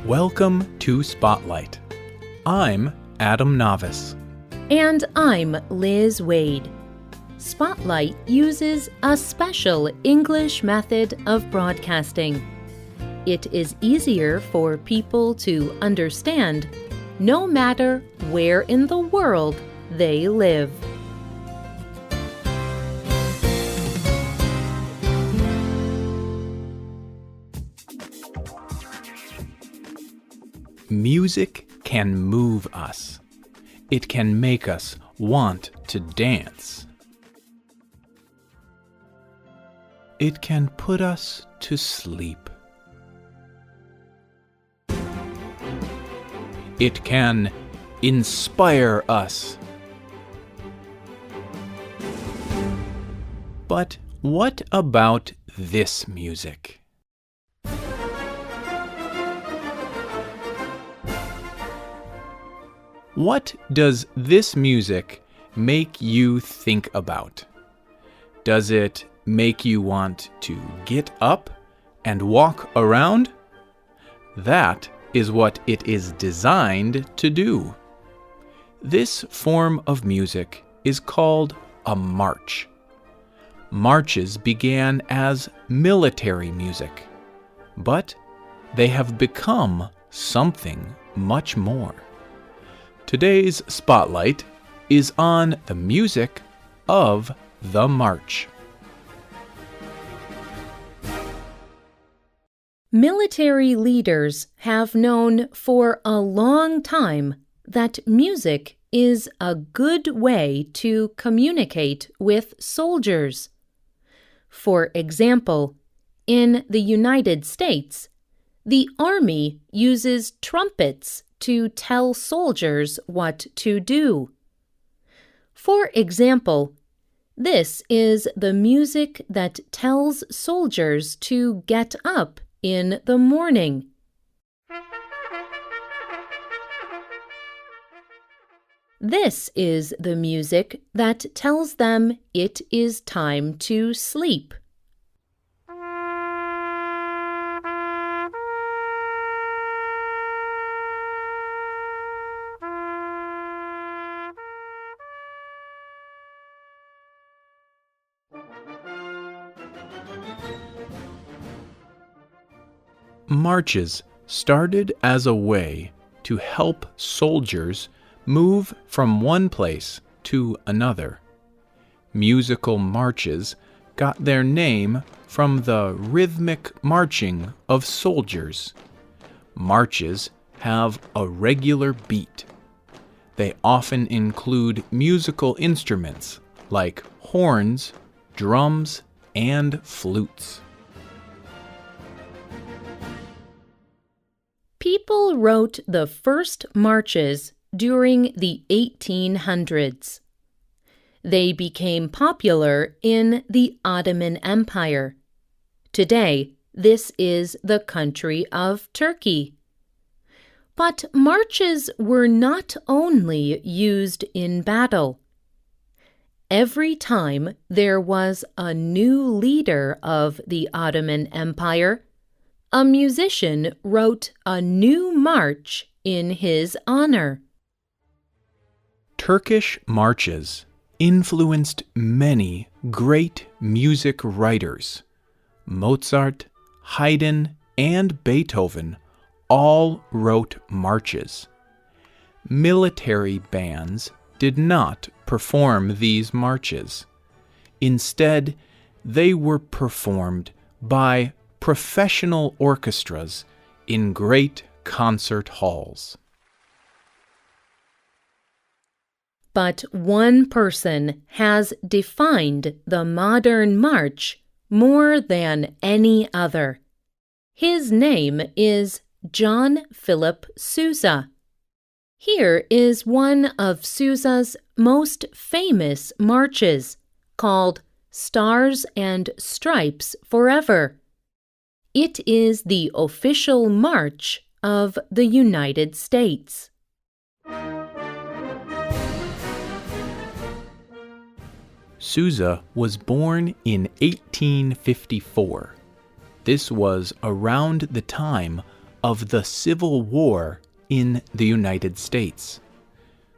Welcome to Spotlight. I'm Adam Navis. And I'm Liz Waid. Spotlight uses a special English method of broadcasting. It is easier for people to understand no matter where in the world they live. Music can move us. It can make us want to dance. It can put us to sleep. It can inspire us. But what about this music? What does this music make you think about? Does it make you want to get up and walk around? That is what it is designed to do. This form of music is called a march. Marches began as military music, but they have become something much more. Today's spotlight is on the music of the march. Military leaders have known for a long time that music is a good way to communicate with soldiers. For example, in the United States, the Army uses trumpets to tell soldiers what to do. For example, this is the music that tells soldiers to get up in the morning. This is the music that tells them it is time to sleep. Marches started as a way to help soldiers move from one place to another. Musical marches got their name from the rhythmic marching of soldiers. Marches have a regular beat. They often include musical instruments like horns, drums, and flutes. People wrote the first marches during the 1800s. They became popular in the Ottoman Empire. Today, this is the country of Turkey. But marches were not only used in battle. Every time there was a new leader of the Ottoman Empire, a musician wrote a new march in his honor. Turkish marches influenced many great music writers. Mozart, Haydn, and Beethoven all wrote marches. Military bands did not perform these marches. Instead, they were performed by professional orchestras in great concert halls. But one person has defined the modern march more than any other. His name is John Philip Sousa. Here is one of Sousa's most famous marches, called Stars and Stripes Forever. It is the official march of the United States. Sousa was born in 1854. This was around the time of the Civil War in the United States.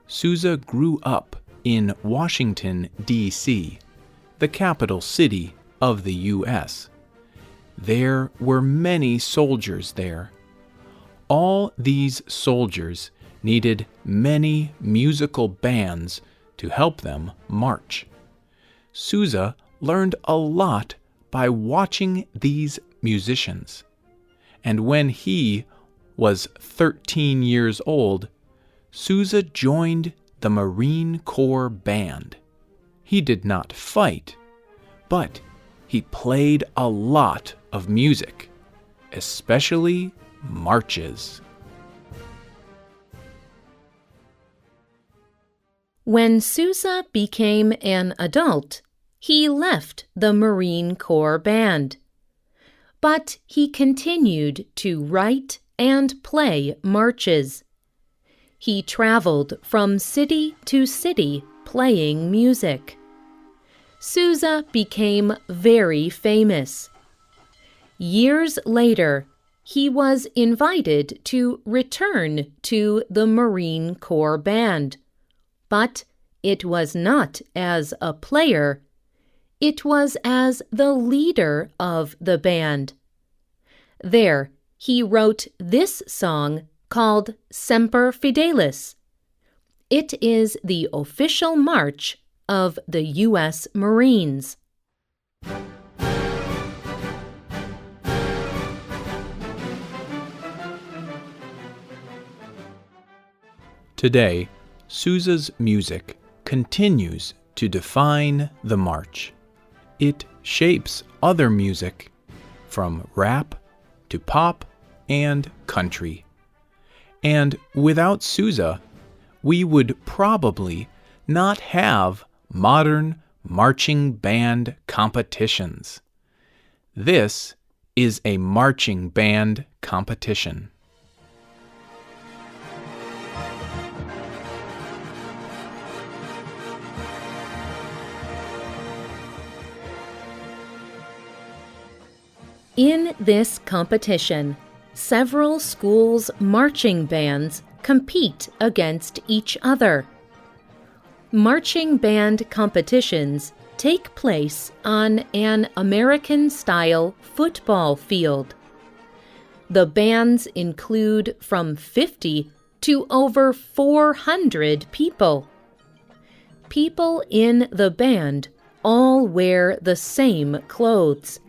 Sousa grew up in Washington, D.C., the capital city of the U.S. There were many soldiers there. All these soldiers needed many musical bands to help them march. Sousa learned a lot by watching these musicians. And when he was 13 years old, Sousa joined the Marine Corps Band. He did not fight, but he played a lot of music, especially marches. When Sousa became an adult, he left the Marine Corps Band. But he continued to write and play marches. He traveled from city to city playing music. Sousa became very famous. Years later, he was invited to return to the Marine Corps Band. But it was not as a player. It was as the leader of the band. There, he wrote this song called Semper Fidelis. It is the official march of the U.S. Marines. Today, Sousa's music continues to define the march. It shapes other music, from rap to pop and country. And without Sousa, we would probably not have modern marching band competitions. This is a marching band competition. In this competition, several schools' marching bands compete against each other. Marching band competitions take place on an American-style football field. The bands include from 50 to over 400 people. People in the band all wear the same clothes.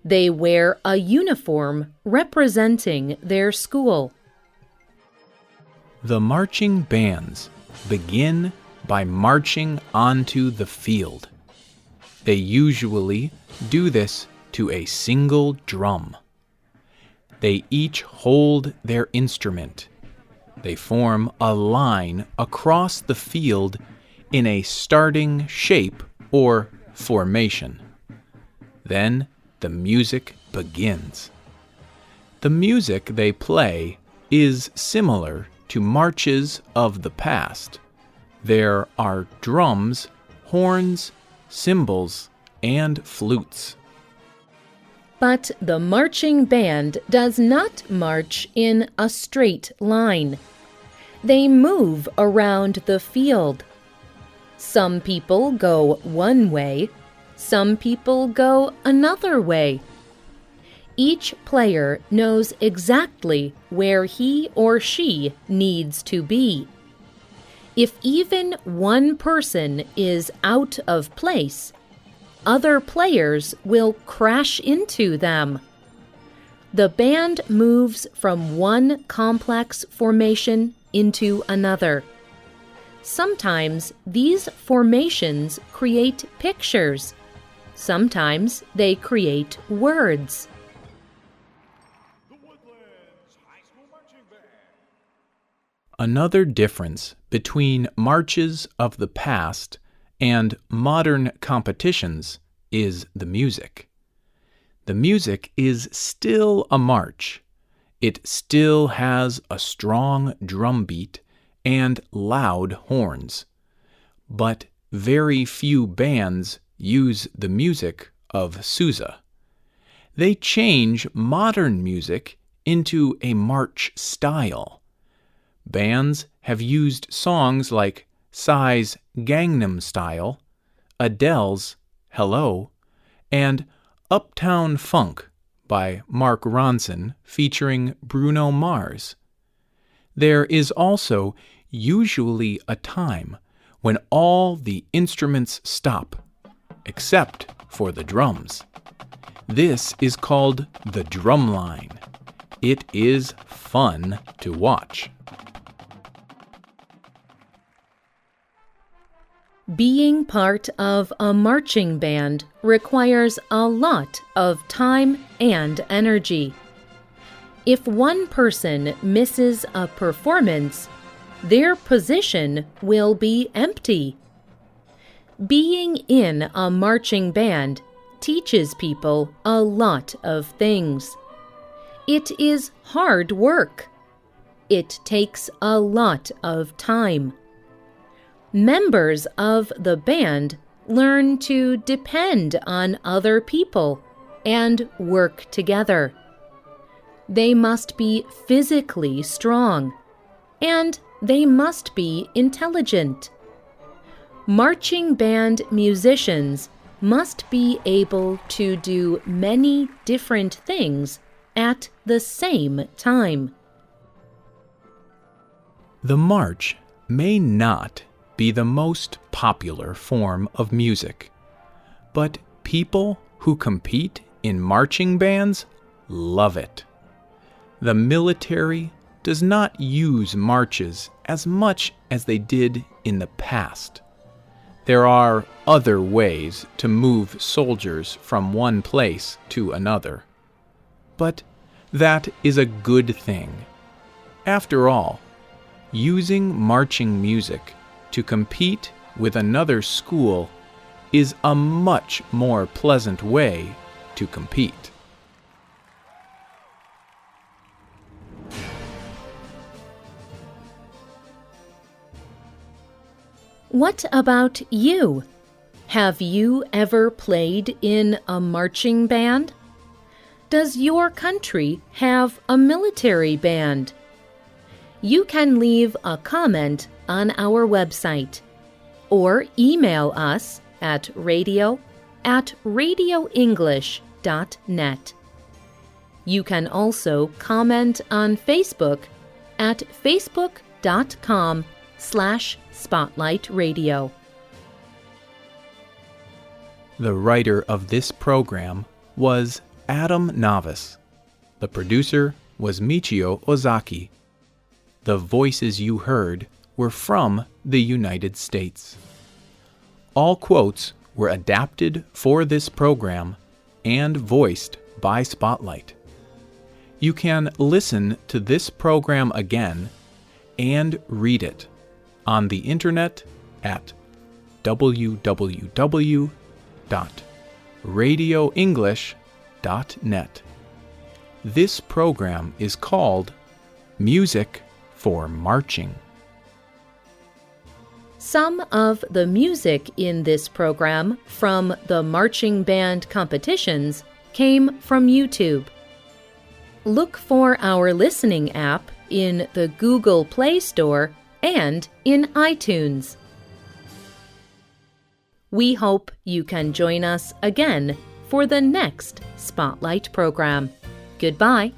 They wear a uniform representing their school. The marching bands begin by marching onto the field. They usually do this to a single drum. They each hold their instrument. They form a line across the field in a starting shape or formation. Then the music begins. The music they play is similar to marches of the past. There are drums, horns, cymbals, and flutes. But the marching band does not march in a straight line. They move around the field. Some people go one way. Some people go another way. Each player knows exactly where he or she needs to be. If even one person is out of place, other players will crash into them. The band moves from one complex formation into another. Sometimes these formations create pictures. Sometimes they create words. Another difference between marches of the past and modern competitions is the music. The music is still a march. It still has a strong drum beat and loud horns. But very few bands use the music of Sousa. They change modern music into a march style. Bands have used songs like Psy's Gangnam Style, Adele's Hello, and Uptown Funk by Mark Ronson featuring Bruno Mars. There is also usually a time when all the instruments stop, except for the drums. This is called the drum line. It is fun to watch. Being part of a marching band requires a lot of time and energy. If one person misses a performance, their position will be empty. Being in a marching band teaches people a lot of things. It is hard work. It takes a lot of time. Members of the band learn to depend on other people and work together. They must be physically strong, and they must be intelligent. Marching band musicians must be able to do many different things at the same time. The march may not be the most popular form of music, but people who compete in marching bands love it. The military does not use marches as much as they did in the past. There are other ways to move soldiers from one place to another. But that is a good thing. After all, using marching music to compete with another school is a much more pleasant way to compete. What about you? Have you ever played in a marching band? Does your country have a military band? You can leave a comment on our website or email us at radio@radioenglish.net. You can also comment on Facebook at facebook.com/Spotlight Radio. The writer of this program was Adam Navis. The producer was Michio Ozaki. The voices you heard were from the United States. All quotes were adapted for this program and voiced by Spotlight. You can listen to this program again and read it on the internet at www.radioenglish.net. This program is called Music for Marching. Some of the music in this program from the marching band competitions came from YouTube. Look for our listening app in the Google Play Store and in iTunes. We hope you can join us again for the next Spotlight program. Goodbye.